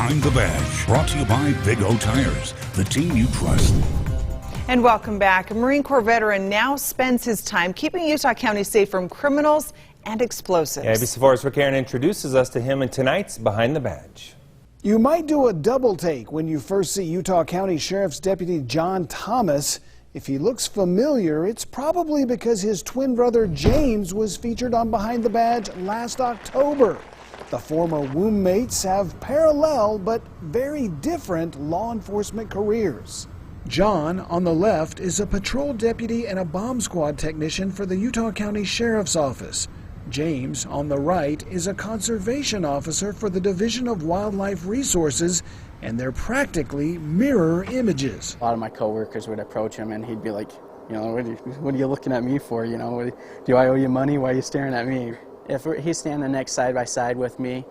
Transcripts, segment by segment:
Behind the Badge, brought to you by Big O Tires, the team you trust. And welcome back. A Marine Corps veteran now spends his time keeping Utah County safe from criminals and explosives. ABC4's Rick Aaron introduces us to him in tonight's Behind the Badge. You might do a double take when you first see Utah County Sheriff's Deputy John Thomas. If he looks familiar, it's probably because his twin brother James was featured on Behind the Badge last October. The former womb mates have parallel but very different law enforcement careers. John, on the left, is a patrol deputy and a bomb squad technician for the Utah County Sheriff's Office. James, on the right, is a conservation officer for the Division of Wildlife Resources, and they're practically mirror images. A lot of my coworkers would approach him and he'd be like, what are you looking at me for? Do I owe you money? Why are you staring at me? If he's standing next side by side with me,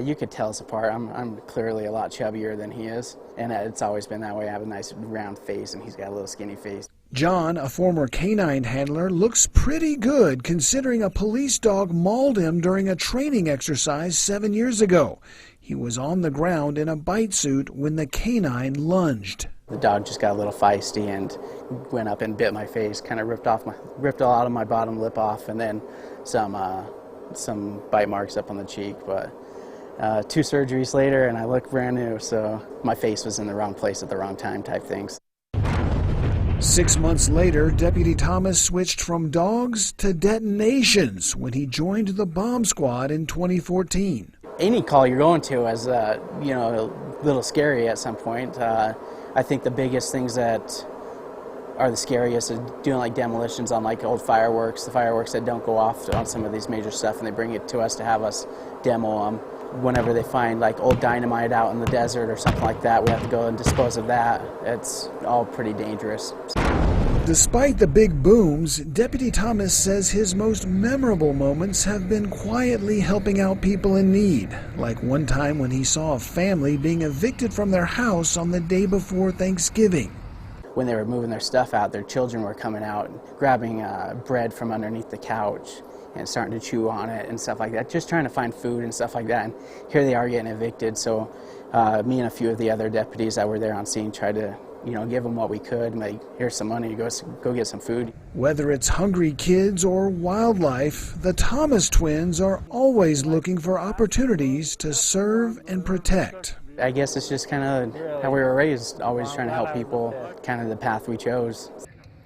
you could tell us apart. I'm clearly a lot chubbier than he is, and it's always been that way. I have a nice round face and he's got a little skinny face. John, a former canine handler, looks pretty good considering a police dog mauled him during a training exercise 7 years ago. He was on the ground in a bite suit when the canine lunged. The dog just got a little feisty and went up and bit my face, kind of ripped a lot of my bottom lip off, and then some bite marks up on the cheek. But 2 surgeries later and I look brand new, so my face was in the wrong place at the wrong time type things. 6 months later, Deputy Thomas switched from dogs to detonations when he joined the bomb squad in 2014. Any call you're going to is, a little scary at some point. I think the biggest things that are the scariest is doing like demolitions on like old fireworks, the fireworks that don't go off on some of these major stuff, and they bring it to us to have us demo them. Whenever they find like old dynamite out in the desert or something like that, we have to go and dispose of that. It's all pretty dangerous. Despite the big booms, Deputy Thomas says his most memorable moments have been quietly helping out people in need, like one time when he saw a family being evicted from their house on the day before Thanksgiving. When they were moving their stuff out, their children were coming out and grabbing bread from underneath the couch and starting to chew on it and stuff like that, just trying to find food and stuff like that. And here they are getting evicted, so me and a few of the other deputies that were there on scene tried to give them what we could, and like, here's some money, go get some food. Whether it's hungry kids or wildlife, the Thomas twins are always looking for opportunities to serve and protect. I guess it's just kind of how we were raised, always trying to help people, kind of the path we chose.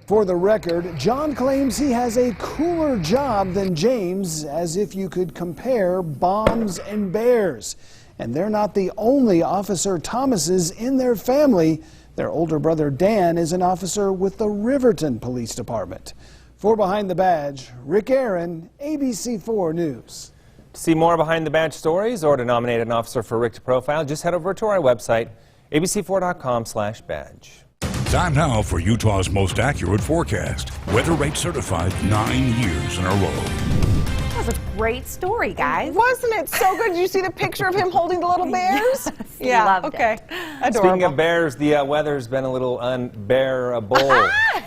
For the record, John claims he has a cooler job than James, as if you could compare bombs and bears. And they're not the only Officer Thomases in their family. Their older brother Dan is an officer with the Riverton Police Department. For Behind the Badge, Rick Aaron, ABC4 News. To see more Behind the Badge stories or to nominate an officer for Rick to profile, just head over to our website, abc4.com/badge. Time now for Utah's most accurate forecast. Weather rate certified 9 years in a row. That was a great story, guys. Wasn't it so good? Did you see the picture of him holding the little bears? Yes, yeah, loved it. Adorable. Speaking of bears, the weather's been a little unbearable.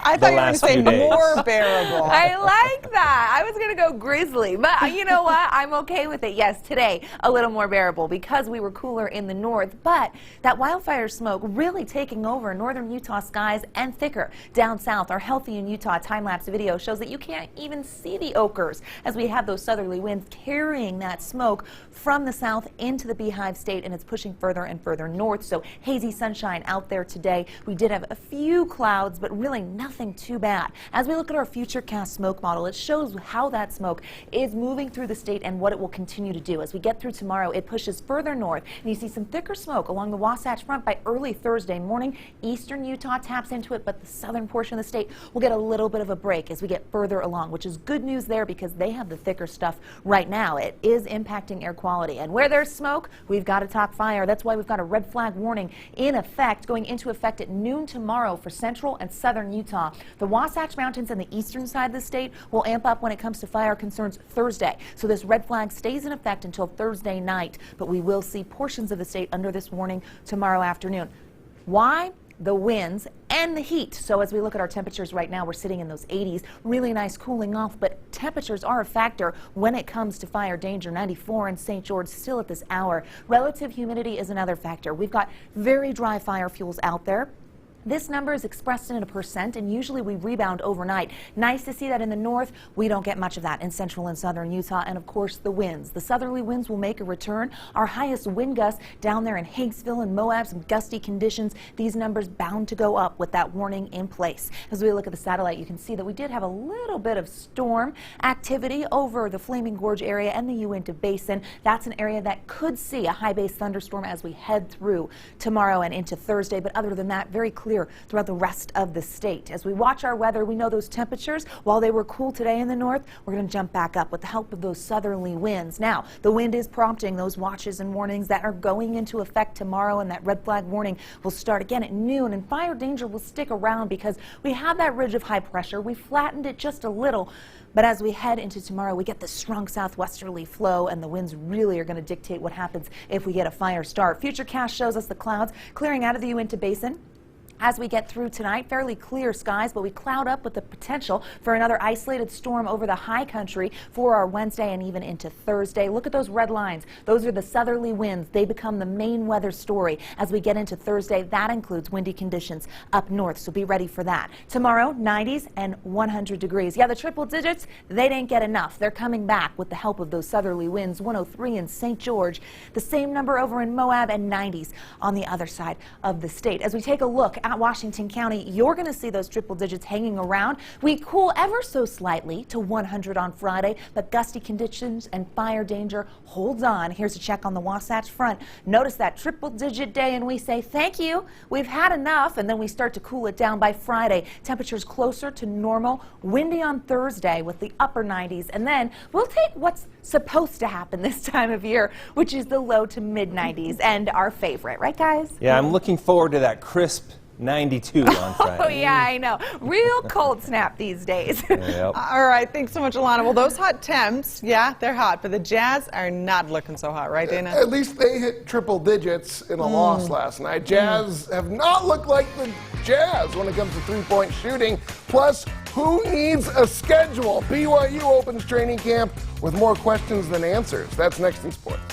I thought you were going to say more bearable. I like that. I was going to go grizzly, but you know what? I'm okay with it. Yes, today a little more bearable because we were cooler in the north, but that wildfire smoke really taking over northern Utah skies and thicker down south. Our Healthy in Utah time-lapse video shows that you can't even see the Oakers as we have those southerly winds carrying that smoke from the south into the Beehive State, and it's pushing further and further north. So hazy sunshine out there today. We did have a few clouds, but really nothing too bad. As we look at our futurecast smoke model, it shows how that smoke is moving through the state and what it will continue to do. As we get through tomorrow, it pushes further north, and you see some thicker smoke along the Wasatch Front by early Thursday morning. Eastern Utah taps into it, but the southern portion of the state will get a little bit of a break as we get further along, which is good news there because they have the thicker stuff right now. It is impacting air quality, and where there's smoke, we've got a top fire. That's why we've got a red flag warning in effect, going into effect at noon tomorrow for central and southern Utah. The Wasatch Mountains and the eastern side of the state will amp up when it comes to fire concerns Thursday. So this red flag stays in effect until Thursday night, but we will see portions of the state under this warning tomorrow afternoon. Why? the winds, and the heat. So as we look at our temperatures right now, we're sitting in those 80s. Really nice cooling off, but temperatures are a factor when it comes to fire danger. 94 in St. George still at this hour. Relative humidity is another factor. We've got very dry fire fuels out there. This number is expressed in a percent, and usually we rebound overnight. Nice to see that in the north. We don't get much of that in central and southern Utah. And of course, the winds. The southerly winds will make a return. Our highest wind gusts down there in Hanksville and Moab, some gusty conditions. These numbers bound to go up with that warning in place. As we look at the satellite, you can see that we did have a little bit of storm activity over the Flaming Gorge area and the Uinta Basin. That's an area that could see a high base thunderstorm as we head through tomorrow and into Thursday. But other than that, very clear throughout the rest of the state. As we watch our weather, we know those temperatures, while they were cool today in the north, we're going to jump back up with the help of those southerly winds. Now, the wind is prompting those watches and warnings that are going into effect tomorrow, and that red flag warning will start again at noon, and fire danger will stick around because we have that ridge of high pressure. We flattened it just a little. But as we head into tomorrow, we get the strong southwesterly flow, and the winds really are going to dictate what happens if we get a fire start. Futurecast shows us the clouds clearing out of the Uinta Basin. As we get through tonight, fairly clear skies, but we cloud up with the potential for another isolated storm over the high country for our Wednesday and even into Thursday. Look at those red lines. Those are the southerly winds. They become the main weather story as we get into Thursday. That includes windy conditions up north, so be ready for that. Tomorrow, 90s and 100 degrees. Yeah, the triple digits, they didn't get enough. They're coming back with the help of those southerly winds. 103 in St. George, the same number over in Moab, and 90s on the other side of the state. As we take a look at Washington County, you're going to see those triple digits hanging around. We cool ever so slightly to 100 on Friday, but gusty conditions and fire danger holds on. Here's a check on the Wasatch Front. Notice that triple digit day, and we say thank you. We've had enough, and then we start to cool it down by Friday. Temperatures closer to normal. Windy on Thursday with the upper 90s, and then we'll take what's supposed to happen this time of year, which is the low to mid 90s, and our favorite, right guys? Yeah, I'm looking forward to that crisp 92 on Friday. Oh, yeah, I know. Real cold snap these days. Yep. All right, thanks so much, Alana. Well, those hot temps, yeah, they're hot, but the Jazz are not looking so hot, right, Dana? At least they hit triple digits in a loss last night. Jazz have not looked like the Jazz when it comes to three-point shooting. Plus, who needs a schedule? BYU opens training camp with more questions than answers. That's next in sports.